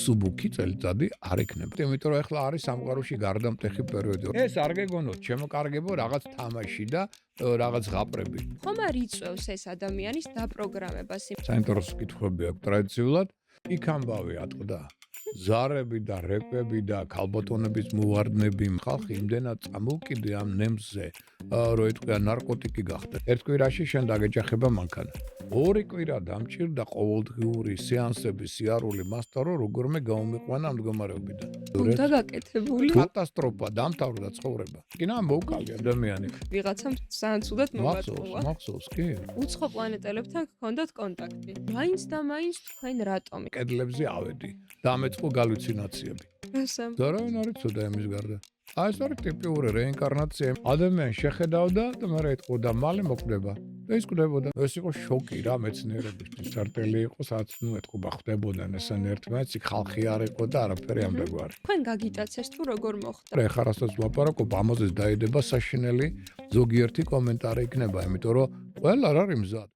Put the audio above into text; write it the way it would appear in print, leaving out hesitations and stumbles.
მსუბუქი წელიწადი არ ექნება. იმიტომ რომ ეხლა არის სამყაროში გარდამტეხი პერიოდი. ეს არ გეგონოთ, შემოკარგებო რაღაც თამაში და რაღაც ღაპრები. ხომ არ იწევს ეს ადამიანის დაპროგრამებას? საინტერესო კითხვები აქვს ტრადიციულად. იქ ამბავი ატყდა. ზარები და რეპები და ქალბატონების მოვარდნები ხალხი იმდენად წამოუკიდე ამ ნემსზე, რომ ეთქვია ნარკოტიკი გახდა. ერთ კვირაში შენ დაგეჯახება მანქანა. ორი კვირა დამჭირდა ყოველდღიური სეანსები, სიარული მასთან, რომ როგორმე გაუმიყვანა ამ მდგომარეობიდან. უნდა გაკეთებული. კატასტროფა, დამთავრდა ცხოვრება. კინა მოუკავი ადამიანი. ვიღაცამ ძალიან ცუდად მოვატყუა. მახსოვს, კი. უცხო პლანეტელებთან გქონდათ კონტაქტი. მაინც და მაინც თქვენ რატომ? კედლებზე ავედი. დამეწყო галлюცინაციები. ესა. და რა არის ცუდა ამის გარდა? აი ეს არის ტიპიური რეინკარნაცია. ადამიანს შეხედავდა და მერე ეთყოდა მალე მოკვდება. და ის კვდებოდა. ეს იყო შოკი რა მეცნიერებისთვის. სარტელი იყო, სადაც ეთყობა ხდებოდნენ ესენ ერთმანეთს, იქ ხალხი არ იყო და არაფერი ამბეგვარი. თქვენ გაგიტაცეს თუ როგორ მოხდა? ეხლა რასაც ვლაპარაკობ, ამაზე დაიდება საშინელი ზოგიერთი კომენტარი იქნება, იმიტომ რომ ყველა არ არის მზად.